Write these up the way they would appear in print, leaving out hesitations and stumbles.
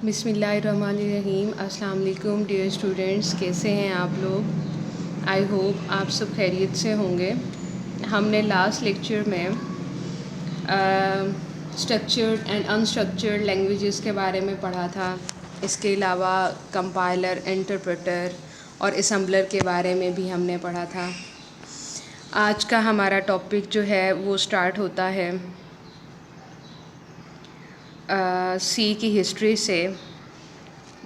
बिस्मिल्लाहिर्रहमानिर्रहीम। अस्सलाम वालेकुम डियर स्टूडेंट्स, कैसे हैं आप लोग? आई होप आप सब खैरियत से होंगे। हमने लास्ट लेक्चर में स्ट्रक्चर्ड एंड अनस्ट्रक्चर्ड लैंग्वेजेस के बारे में पढ़ा था। इसके अलावा कंपाइलर, इंटरप्रेटर और असम्बलर के बारे में भी हमने पढ़ा था। आज का हमारा टॉपिक जो है वो स्टार्ट होता है सी की हिस्ट्री से।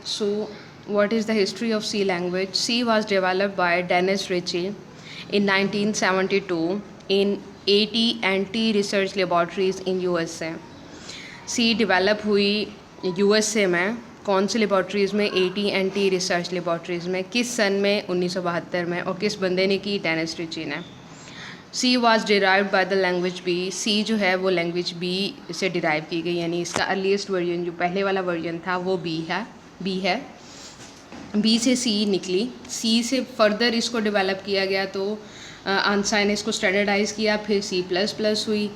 So what is the history of C language? C was developed by Dennis Ritchie in 1972 in 80 and T research laboratories in USA. C develop हुई यूएसए में। कौन सी लेबॉर्ट्रीज़ में? 80 एंटी रिसर्च लेबॉर्ट्रीज़ में। किस सन में? 1972 में। और किस बंदे ने की? डेनिस रिची ने। C was derived by the language B. C जो है वो लैंग्वेज बी से डिराइव की गई, यानी इसका अर्लीस्ट वर्जन जो पहले वाला वर्जन था वो बी है। बी से सी निकली। सी से फर्दर इसको डेवलप किया गया तो आंसाई ने इसको स्टैंडर्डाइज़ किया, फिर सी प्लस प्लस हुई।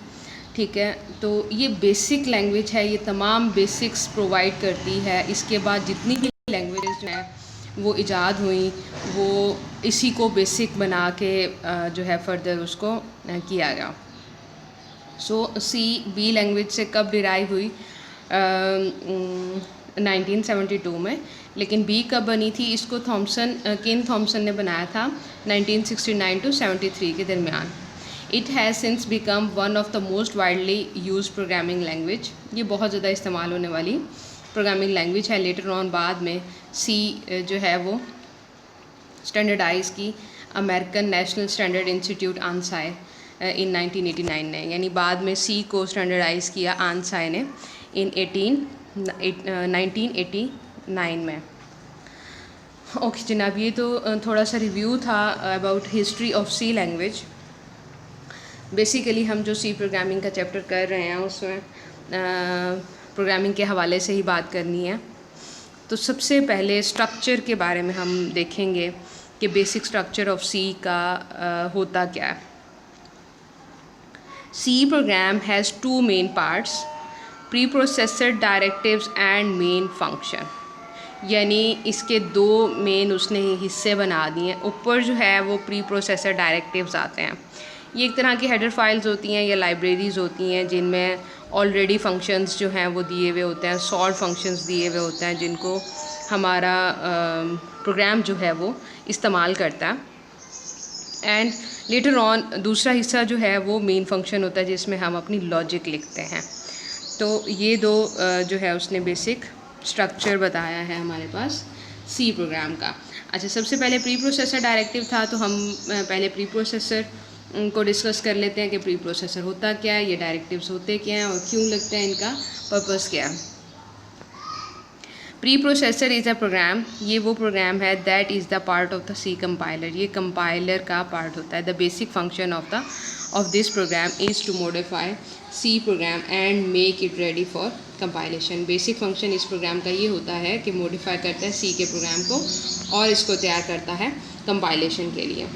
ठीक है, तो ये बेसिक लैंग्वेज है, ये तमाम बेसिक्स प्रोवाइड करती है। इसके बाद जितनी भी लैंग्वेजेस जो हैं वो इजाद हुई, वो इसी को बेसिक बना के जो है फर्दर उसको किया गया। सो सी बी लैंग्वेज से कब डिराइव हुई? 1972 में। लेकिन बी कब बनी थी? इसको केन थॉमसन ने बनाया था 1969 टू 73 के दरमियान। It has since become one of the most widely use programming language. ये बहुत ज़्यादा इस्तेमाल होने वाली प्रोग्रामिंग लैंग्वेज है। लेटर ऑन बाद में सी जो है वो स्टैंडर्डाइज़ की अमेरिकन नेशनल स्टैंडर्ड इंस्टीट्यूट आंसाई इन 1989 ने, यानी बाद में सी को स्टैंडर्डाइज़ किया आंसाई ने इन 1989 में। ओके जनाब, ये तो थोड़ा सा रिव्यू था about history of C language. Basically हम जो सी प्रोग्रामिंग का चैप्टर कर रहे हैं उसमें प्रोग्रामिंग के हवाले से ही बात करनी है। तो सबसे पहले स्ट्रक्चर के बारे में हम देखेंगे कि बेसिक स्ट्रक्चर ऑफ सी का होता क्या है। C program has two main parts, preprocessor directives and main function. यानी इसके दो मेन उसने हिस्से बना दिए हैं। ऊपर जो है वो प्री प्रोसेसर डायरेक्टिव्स आते हैं। ये एक तरह की हेडर फाइल्स होती हैं या लाइब्रेरीज़ होती हैं जिनमें ऑलरेडी फंक्शंस जो हैं वो दिए हुए होते हैं, सॉर्ट फंक्शंस दिए हुए होते हैं जिनको हमारा प्रोग्राम जो है वो इस्तेमाल करता है। एंड लेटर ऑन दूसरा हिस्सा जो है वो मेन फंक्शन होता है जिसमें हम अपनी लॉजिक लिखते हैं। तो ये दो जो है उसने बेसिक स्ट्रक्चर बताया है हमारे पास सी प्रोग्राम का। अच्छा, सबसे पहले प्री प्रोसेसर डायरेक्टिव था, तो हम पहले प्री प्रोसेसर को डिस्कस कर लेते हैं कि प्री प्रोसेसर होता क्या है, ये डायरेक्टिव्स होते क्या हैं और क्यों लगते हैं, इनका पर्पस क्या है। Preprocessor is a program, ये वो प्रोग्राम है that is the part of the C compiler. ये कंपाइलर का पार्ट होता है। The basic function of this program is to modify C program and make it ready for compilation. Basic function इस program का ये होता है कि मॉडिफाई करता है सी के प्रोग्राम को और इसको तैयार करता है कंपाइलेशन के लिए।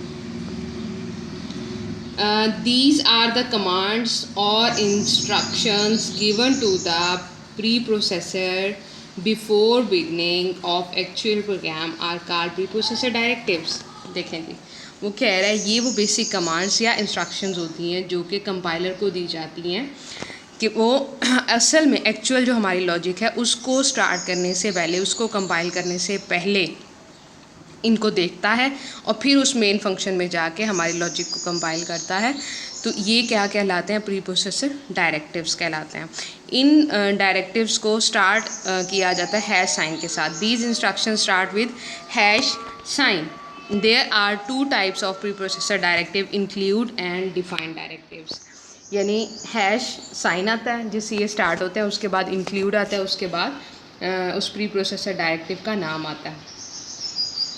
These are the commands or instructions given to the preprocessor before beginning of actual program are called preprocessor directives। देखें जी, वो कह रहा है ये वो बेसिक कमांड्स या इंस्ट्रक्शंस होती हैं जो कि कंपाइलर को दी जाती हैं कि वो असल में एक्चुअल जो हमारी लॉजिक है उसको स्टार्ट करने से पहले, उसको कंपाइल करने से पहले इनको देखता है और फिर उस मेन फंक्शन में जाके हमारी लॉजिक को कंपाइल करता है। तो ये क्या कहलाते हैं? प्री प्रोसेसर डायरेक्टिव्स कहलाते हैं। इन डायरेक्टिव्स को स्टार्ट किया जाता है हैश साइन के साथ। These instruction start with hash sign. There are two types of preprocessor directive, include and define directives. यानी हैश साइन आता है जिससे ये स्टार्ट होता है, उसके बाद इंक्लूड आता है, उसके बाद उस प्री प्रोसेसर डायरेक्टिव का नाम आता है।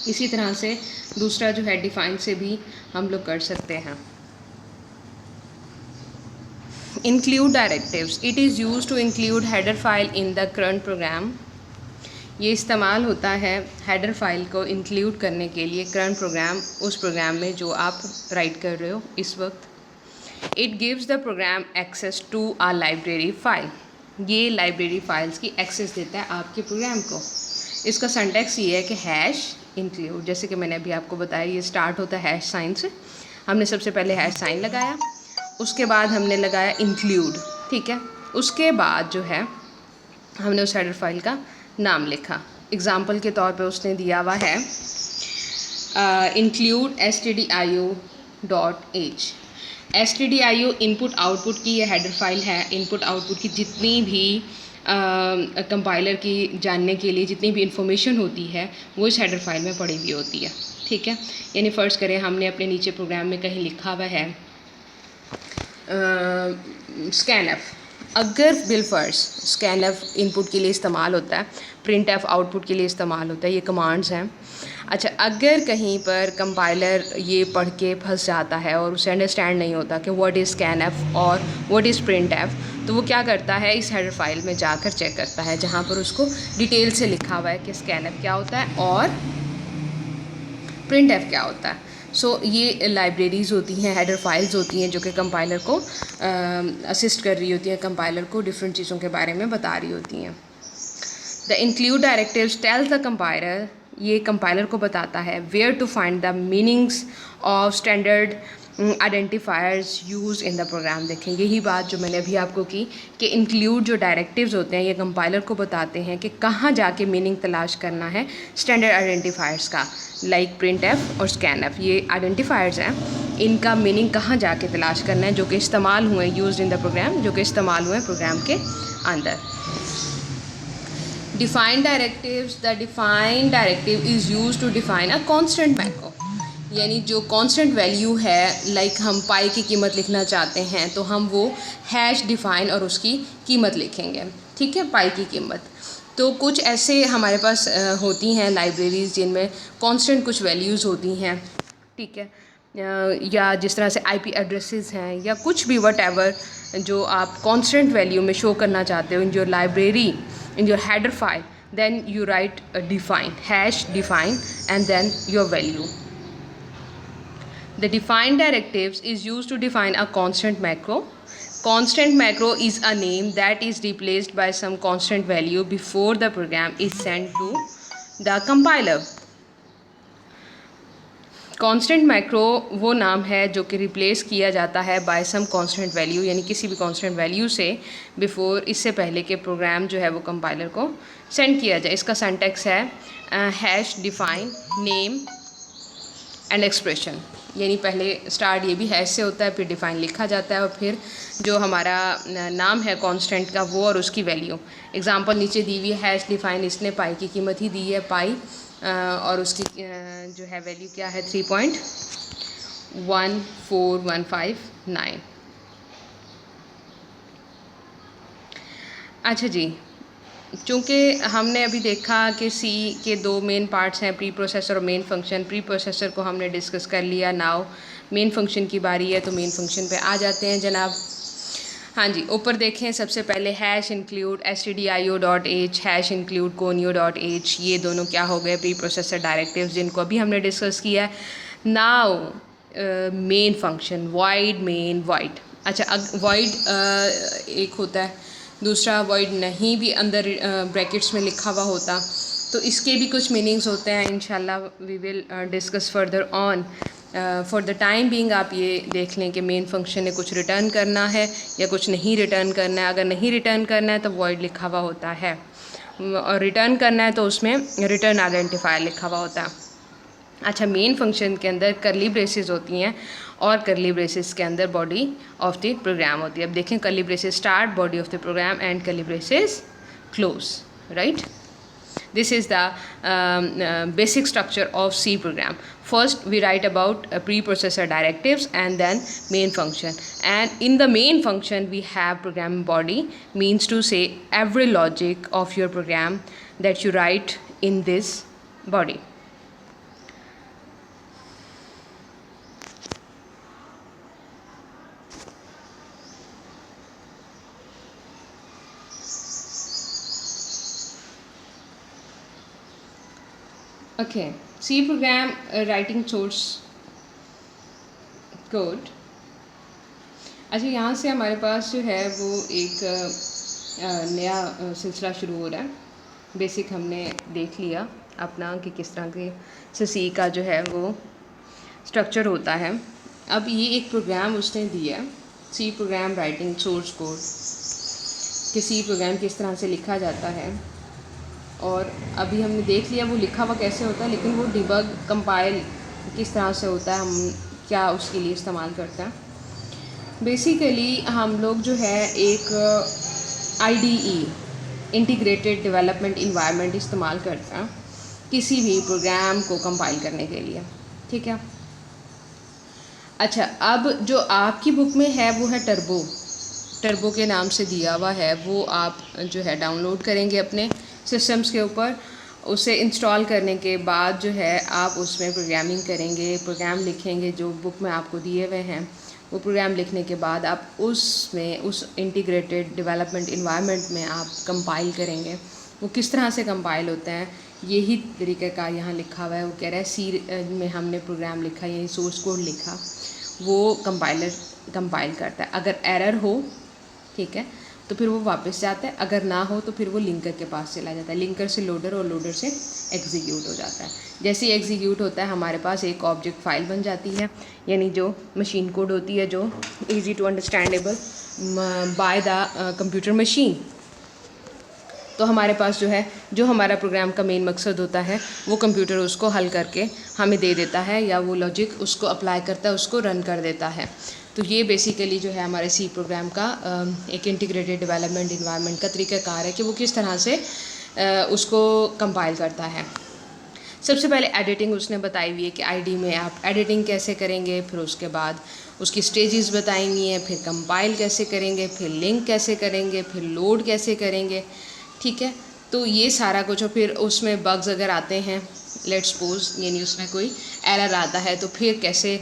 इसी तरह से दूसरा जो है डिफाइन से भी हम लोग कर सकते हैं। Include directives, it is use to include header file in the current program. ये इस्तेमाल होता है हेडर फाइल को इंक्लूड करने के लिए करंट प्रोग्राम, उस प्रोग्राम में जो आप राइट कर रहे हो इस वक्त। It gives the program access to a library file. ये लाइब्रेरी फाइल्स की एक्सेस देता है आपके प्रोग्राम को। इसका सिंटैक्स ये है कि हैश इंक्लूड, जैसे कि मैंने अभी आपको बताया, ये स्टार्ट होता है हैश साइन से। हमने सबसे पहले हैश साइन लगाया, उसके बाद हमने लगाया इंक्लूड, ठीक है। उसके बाद जो है हमने उस हेडर फाइल का नाम लिखा। एग्ज़ाम्पल के तौर पे उसने दिया हुआ है include stdio.h। stdio input output की ये हेडर फाइल है। इनपुट आउटपुट की जितनी भी कंपाइलर की जानने के लिए जितनी भी इंफॉर्मेशन होती है वो इस हेडर फाइल में पड़ी हुई होती है, ठीक है। यानी फ़र्ज़ करें हमने अपने नीचे प्रोग्राम में कहीं लिखा हुआ है स्कैनएफ। अगर बिलफर्स स्कैनएफ इनपुट के लिए इस्तेमाल होता है, प्रिंटएफ आउटपुट के लिए इस्तेमाल होता है, ये कमांड्स हैं। अच्छा, अगर कहीं पर कंपाइलर ये पढ़ के फंस जाता है और उसे अंडरस्टैंड नहीं होता कि व्हाट इज़ स्कैनएफ और व्हाट इज़ प्रिंटएफ, तो वो क्या करता है, इस हेडर फाइल में जाकर चेक करता है जहाँ पर उसको डिटेल से लिखा हुआ है कि स्कैनएफ क्या होता है और प्रिंटएफ क्या होता है। ये लाइब्रेरीज़ होती हैं, हेडर फाइल्स होती हैं जो कि कंपाइलर को असिस्ट कर रही होती हैं, कंपाइलर को डिफरेंट चीज़ों के बारे में बता रही होती हैं। The include directives tells the compiler, ये कंपाइलर को बताता है where to find the meanings of standard identifiers use in the program. देखें, यही बात जो मैंने अभी आपको की कि इंक्लूड जो डायरेक्टिव्स होते हैं ये कंपाइलर को बताते हैं कि कहाँ जाके मीनिंग तलाश करना है स्टैंडर्ड आइडेंटिफायर्स का, लाइक प्रिंट एफ और स्कैन एफ। ये आइडेंटिफायर्स हैं, इनका मीनिंग कहाँ जाके तलाश करना है जो कि इस्तेमाल हुए यूज इन द प्रोग्राम, जो कि इस्तेमाल हुए प्रोग्राम के अंदर। Define directives, the define directive is used to define a constant macro। यानी जो कांस्टेंट वैल्यू है, लाइक हम पाई की कीमत लिखना चाहते हैं तो हम वो हैश डिफाइन और उसकी कीमत लिखेंगे, ठीक है, पाई की कीमत। तो कुछ ऐसे हमारे पास होती हैं लाइब्रेरीज़ जिनमें कांस्टेंट कुछ वैल्यूज़ होती हैं, ठीक है, या जिस तरह से आईपी एड्रेसेस हैं या कुछ भी वट जो आप कांस्टेंट वैल्यू में शो करना चाहते हो in your library, in your header file, then you write a define, hash define, and then your value. The define directives is used to define a constant macro. Constant macro is a name that is replaced by some constant value before the program is sent to the compiler. Constant macro वो नाम है जो कि replace किया जाता है bye some constant value, यानी किसी भी कांस्टेंट वैल्यू से बिफोर, इससे पहले के प्रोग्राम जो है वो कंपाइलर को सेंड किया जाए। इसका सिंटैक्स है hash define name and expression, यानी पहले स्टार्ट ये भी हैश से होता है, फिर डिफाइन लिखा जाता है और फिर जो हमारा नाम है कांस्टेंट का वो और उसकी वैल्यू। एग्जांपल नीचे दी हुई है, हैश डिफाइन, इसने पाई की कीमत ही दी है पाई, और उसकी जो है वैल्यू क्या है 3.14159। अच्छा जी, चूँकि हमने अभी देखा कि सी के दो मेन पार्ट्स हैं, प्री प्रोसेसर और मेन फंक्शन। प्री प्रोसेसर को हमने डिस्कस कर लिया, नाउ मेन फंक्शन की बारी है, तो मेन फंक्शन पे आ जाते हैं जनाब। हाँ जी, ऊपर देखें, सबसे पहले hash include stdio.h, hash include conio.h, ये दोनों क्या हो गए, प्री प्रोसेसर डायरेक्टिव्स जिनको अभी हमने डिस्कस किया है। Now main function, wide main wide. अच्छा, वाइड एक होता है, दूसरा वाइड नहीं भी अंदर ब्रैकेट्स में लिखा हुआ होता, तो इसके भी कुछ मीनिंग्स होते हैं। इंशाल्लाह we will discuss further on. For the time being आप ये देख लें कि मेन फंक्शन ने कुछ रिटर्न करना है या कुछ नहीं रिटर्न करना है। अगर नहीं रिटर्न करना है तो वॉइड लिखा हुआ होता है, और रिटर्न करना है तो उसमें रिटर्न आइडेंटिफायर लिखा हुआ होता है। अच्छा, मेन फंक्शन के अंदर करली ब्रेसेस होती हैं और करली ब्रेसेस के अंदर बॉडी ऑफ द प्रोग्राम होती है। अब देखें, curly braces start, body of the program, end curly braces close, right. This is the basic structure of C program. First we write about preprocessor directives and then main function, and in the main function we have program body, means to say every logic of your program that you write in this body. Okay, C program writing source code. अच्छा, यहाँ से हमारे पास जो है वो एक नया सिलसिला शुरू हो रहा है। बेसिक हमने देख लिया अपना कि किस तरह के से सी का जो है वो स्ट्रक्चर होता है। अब ये एक प्रोग्राम उसने दिया है, C program writing source code, कि सी प्रोग्राम किस तरह से लिखा जाता है। और अभी हमने देख लिया वो लिखा हुआ कैसे होता है, लेकिन वो डिबग कंपाइल किस तरह से होता है, हम क्या उसके लिए इस्तेमाल करते हैं। बेसिकली हम लोग जो है एक IDE इंटीग्रेटेड डेवलपमेंट इन्वायरमेंट इस्तेमाल करते हैं किसी भी प्रोग्राम को कंपाइल करने के लिए, ठीक है। अच्छा, अब जो आपकी बुक में है वो है टर्बो के नाम से दिया हुआ है। वो आप जो है डाउनलोड करेंगे अपने सिस्टम्स के ऊपर। उसे इंस्टॉल करने के बाद जो है आप उसमें प्रोग्रामिंग करेंगे, प्रोग्राम लिखेंगे जो बुक में आपको दिए हुए हैं। वो प्रोग्राम लिखने के बाद आप उसमें उस इंटीग्रेटेड डेवलपमेंट इन्वायरमेंट में आप कंपाइल करेंगे। वो किस तरह से कंपाइल होते हैं यही तरीक़ाकार यहाँ लिखा हुआ है। वो कह रहा है सी में हमने प्रोग्राम लिखा, यानी सोर्स कोड लिखा, वो कंपाइलर कंपाइल करता है। अगर एरर हो, ठीक है, तो फिर वो वापस जाता है। अगर ना हो तो फिर वो लिंकर के पास चला जाता है, लिंकर से लोडर और लोडर से एग्जीक्यूट हो जाता है। जैसे ही एग्जीक्यूट होता है हमारे पास एक ऑब्जेक्ट फाइल बन जाती है, यानी जो मशीन कोड होती है, जो easy to understandable by the computer machine. तो हमारे पास जो है, जो हमारा प्रोग्राम का मेन मकसद होता है, वो कंप्यूटर उसको हल करके हमें दे देता है, या वो लॉजिक उसको अप्लाई करता है, उसको रन कर देता है। तो ये बेसिकली जो है हमारे सी प्रोग्राम का एक इंटीग्रेटेड डेवलपमेंट इन्वायरमेंट का तरीक़ाकार है कि वो किस तरह से उसको कंपाइल करता है। सबसे पहले एडिटिंग उसने बताई हुई है कि ID में आप एडिटिंग कैसे करेंगे, फिर उसके बाद उसकी स्टेजेस बताई हुई हैं, फिर कंपाइल कैसे करेंगे, फिर लिंक कैसे करेंगे, फिर लोड कैसे करेंगे, ठीक है। तो ये सारा कुछ, और फिर उसमें बग्स अगर आते हैं, लेट्स सपोज यानी उसमें कोई एरर आता है, तो फिर कैसे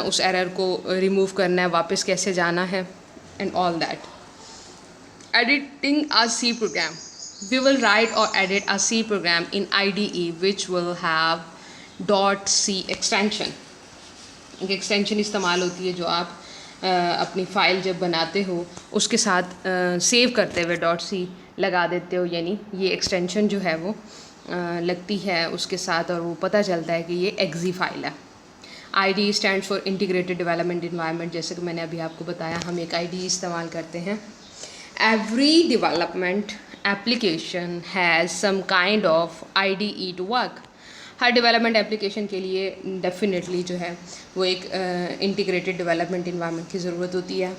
उस एरर को रिमूव करना है, वापस कैसे जाना है, and all that. Editing a C program, we will write or edit a C program in IDE which will have .c extension। एक एक्सटेंशन इस्तेमाल होती है जो आप अपनी फ़ाइल जब बनाते हो उसके साथ सेव करते हुए .c लगा देते हो, यानी ये एक्सटेंशन जो है वो लगती है उसके साथ, और वो पता चलता है कि ये exe फाइल है। IDE stand for integrated development environment. जैसे कि मैंने अभी आपको बताया, हम एक IDE इस्तेमाल करते हैं। Every development application has some kind of IDE to work। Her development application के लिए डेफिनेटली जो है वो एक इंटीग्रेटेड डेवलपमेंट इन्वायरमेंट की ज़रूरत होती है।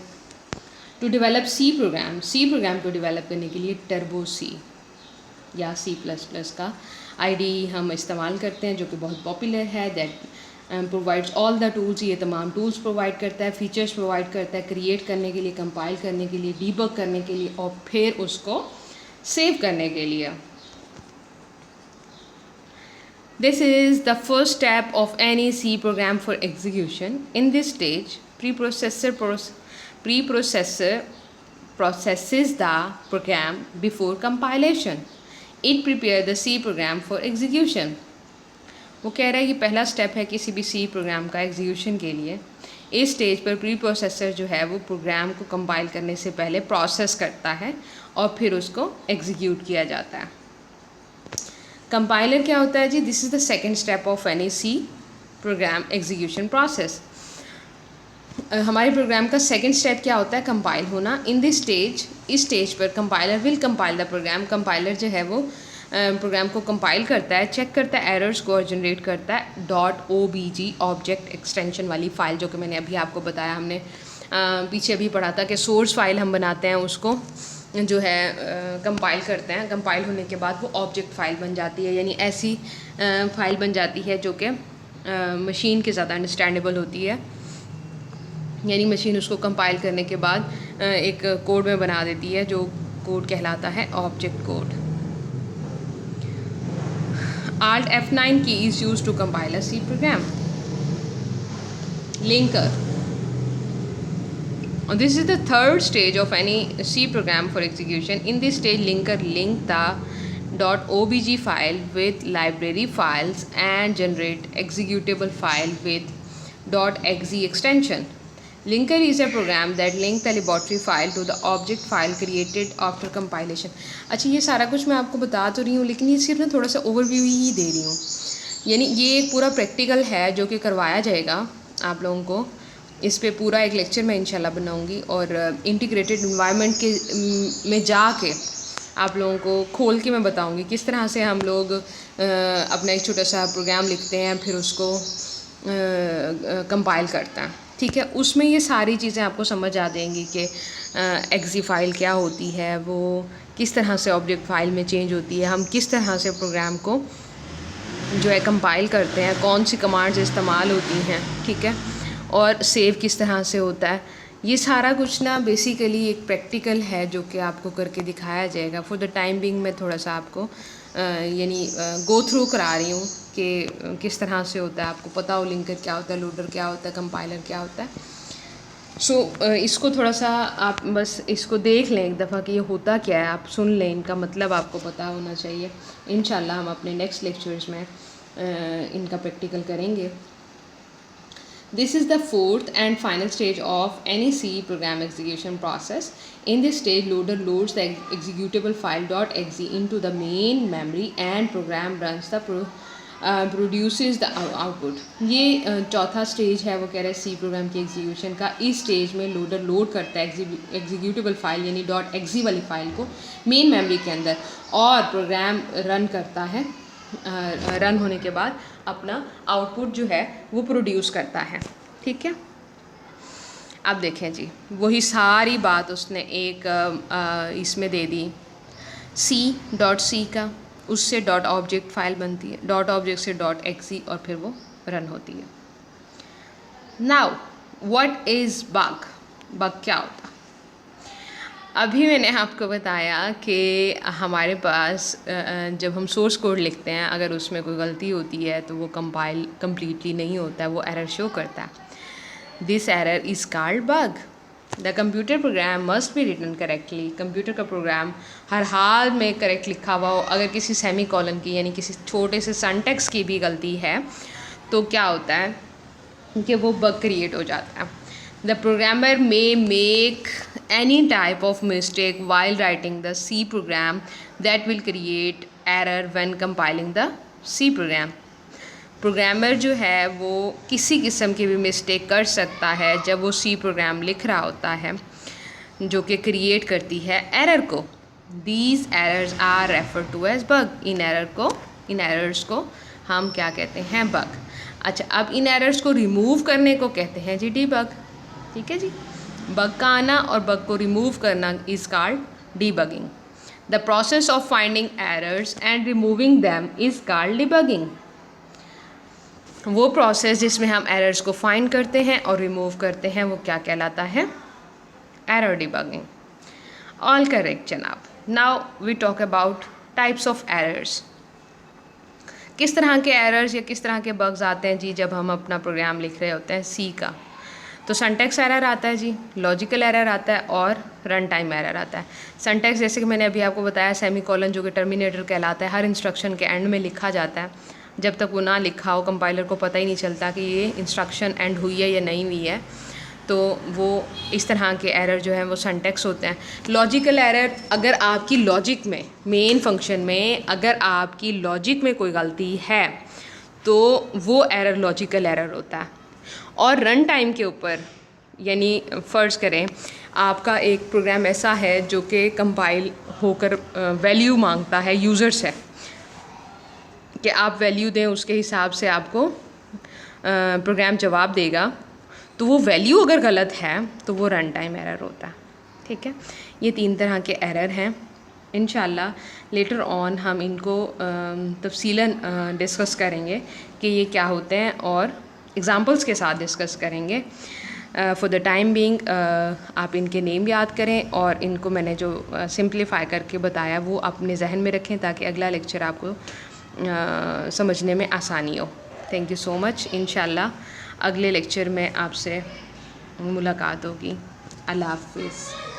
टू डेवलप सी प्रोग्राम को डेवलप करने के लिए टर्बो सी या C++ का IDE हम इस्तेमाल करते हैं, जो कि बहुत पॉपुलर है। That provides all the tools, ये तमाम टूल्स प्रोवाइड करता है, फीचर्स प्रोवाइड करता है, क्रिएट करने के लिए, कंपाइल करने के लिए, डीबग करने के लिए, और फिर उसको सेव करने के लिए। This is the first step of any C program for execution. In this stage, preprocessor processes the program before compilation. It prepares the C program for execution. वो कह रहा है कि पहला स्टेप है किसी भी C प्रोग्राम का एग्जीक्यूशन के लिए। इस स्टेज पर प्री प्रोसेसर जो है वो प्रोग्राम को कंपाइल करने से पहले प्रोसेस करता है और फिर उसको एग्जीक्यूट किया जाता है। कंपाइलर क्या होता है जी? This is the second step of any C program execution process. हमारे प्रोग्राम का सेकेंड स्टेप क्या होता है? कंपाइल होना। इन दिस स्टेज, इस स्टेज पर compiler will compile the program. Compiler जो है वो प्रोग्राम को कंपाइल करता है, चेक करता है एरर्स को और जनरेट करता है .obg ऑब्जेक्ट एक्सटेंशन वाली फ़ाइल, जो कि मैंने अभी आपको बताया। हमने पीछे भी पढ़ा था कि सोर्स फाइल हम बनाते हैं, उसको जो है कंपाइल करते हैं। कंपाइल होने के बाद वो ऑब्जेक्ट फ़ाइल बन जाती है, यानी ऐसी फ़ाइल बन जाती है जो कि मशीन के ज़्यादा अंडरस्टैंडेबल होती है। यानी मशीन उसको कंपाइल करने के बाद एक कोड में बना देती है, जो कोड कहलाता है object code. Alt F9 key is used to compile a C program. Linker. This is the third stage of any C program for execution. In this stage, linker link the .obg file with library files and generate executable file with .exe extension. Linker is a program that link the laboratory file to the object file created after compilation. अच्छा, ये सारा कुछ मैं आपको बता तो रही हूँ, लेकिन ये सिर्फ ना थोड़ा सा ओवरव्यू ही दे रही हूँ। यानी ये एक पूरा प्रैक्टिकल है जो कि करवाया जाएगा आप लोगों को। इस पे पूरा एक लेक्चर मैं इंशाल्लाह बनाऊँगी और इंटीग्रेटेड इन्वायरमेंट के में जाके आप लोगों को खोल के मैं बताऊँगी किस तरह से हम लोग अपना एक छोटा सा प्रोग्राम लिखते हैं, फिर उसको कंपाइल करता है। ठीक है, उसमें ये सारी चीज़ें आपको समझ आ जाएंगी कि एक्सी फ़ाइल क्या होती है, वो किस तरह से ऑब्जेक्ट फ़ाइल में चेंज होती है, हम किस तरह से प्रोग्राम को जो है कंपाइल करते हैं, कौन सी कमांड्स इस्तेमाल होती हैं, ठीक है, और सेव किस तरह से होता है। ये सारा कुछ ना बेसिकली एक प्रैक्टिकल है जो कि आपको करके दिखाया जाएगा। फॉर द टाइम बिंग मैं थोड़ा सा आपको यानी गो थ्रू करा रही हूँ कि किस तरह से होता है, आपको पता हो लिंकर क्या होता है, लोडर क्या होता है, कंपाइलर क्या होता है। सो इसको थोड़ा सा आप बस इसको देख लें एक दफ़ा कि ये होता क्या है, आप सुन लें, इनका मतलब आपको पता होना चाहिए। इंशाल्लाह हम अपने नेक्स्ट लेक्चर्स में इनका प्रैक्टिकल करेंगे। This is the fourth and final stage of any C program execution process. In this stage, loader loads the executable file .exe into the main memory and program runs the produces the output. ये चौथा stage है, वो कह रहा है C programme की execution का। इस स्टेज में लोडर लोड करता है एग्जीक्यूटेबल फाइल यानी .exe वाली फाइल को मेन मेमोरी के अंदर, और प्रोग्राम रन करता है। रन होने के बाद अपना आउटपुट जो है वो प्रोड्यूस करता है। ठीक है, अब देखें जी, वही सारी बात उसने एक इसमें दे दी C का, उससे डॉट ऑब्जेक्ट फाइल बनती है, डॉट ऑब्जेक्ट से .exe और फिर वो रन होती है। Now what is bug? Bug क्या होता? अभी मैंने आपको बताया कि हमारे पास जब हम सोर्स कोड लिखते हैं, अगर उसमें कोई गलती होती है तो वो कंपाइल कम्प्लीटली नहीं होता है, वो एरर शो करता है। This error is called bug. The computer program must be written correctly. Computer का प्रोग्राम हर हाल में करेक्ट लिखा हुआ हो। अगर किसी सेमी कॉलन की यानी किसी छोटे से सिंटैक्स की भी गलती है तो क्या होता है कि वो बग क्रिएट हो जाता है। The programmer may make any type of mistake while writing the C program that will create error when compiling the C program. Programmer जो है वो किसी किस्म की भी मिस्टेक कर सकता है जब वो C प्रोग्राम लिख रहा होता है, जो कि क्रिएट करती है एरर को। These errors are referred to as bug. In errors को हम क्या कहते हैं? बग। अच्छा, अब इन एरर्स को रिमूव करने को कहते हैं जी डीबग। ठीक है जी, बग का आना और बग को रिमूव करना is called debugging. The process of finding errors and removing them is called debugging. वो प्रोसेस जिसमें हम एरर्स को फाइंड करते हैं और रिमूव करते हैं वो क्या कहलाता है? Error debugging. ऑल करेक्ट जनाब। Now we talk about types of errors. किस तरह के एरर्स या किस तरह के बग्स आते हैं जी जब हम अपना प्रोग्राम लिख रहे होते हैं सी का? तो सिंटैक्स एरर आता है जी, लॉजिकल एरर आता है और रन टाइम एरर आता है। सिंटैक्स जैसे कि मैंने अभी आपको बताया, सेमी कॉलन जो कि टर्मिनेटर कहलाता है, हर इंस्ट्रक्शन के एंड में लिखा जाता है। जब तक वो ना लिखा हो कंपाइलर को पता ही नहीं चलता कि ये इंस्ट्रक्शन एंड हुई है या नहीं हुई है। तो वो इस तरह के एरर जो है वो सिंटैक्स होते हैं। लॉजिकल एरर, अगर आपकी लॉजिक में, मेन फंक्शन में अगर आपकी लॉजिक में कोई गलती है तो वो एरर लॉजिकल एरर होता है। और रन टाइम के ऊपर, यानी फ़र्ज़ करें आपका एक प्रोग्राम ऐसा है जो कि कंपाइल होकर वैल्यू मांगता है यूज़र से कि आप वैल्यू दें, उसके हिसाब से आपको प्रोग्राम जवाब देगा, तो वो वैल्यू अगर गलत है तो वो रन टाइम एरर होता है। ठीक है, ये 3 तरह के एरर हैं। इंशाल्लाह लेटर ऑन हम इनको तफसीलन डिस्कस करेंगे कि ये क्या होते हैं और एग्ज़ाम्पल्स के साथ डिस्कस करेंगे। फॉर द टाइम बीइंग आप इनके नेम याद करें और इनको मैंने जो सिंप्लीफाई करके बताया वो अपने जहन में रखें ताकि अगला लेक्चर आपको समझने में आसानी हो। Thank you so much. इंशाल्लाह अगले लेक्चर में आपसे मुलाकात होगी। अल्लाह हाफ़िज़।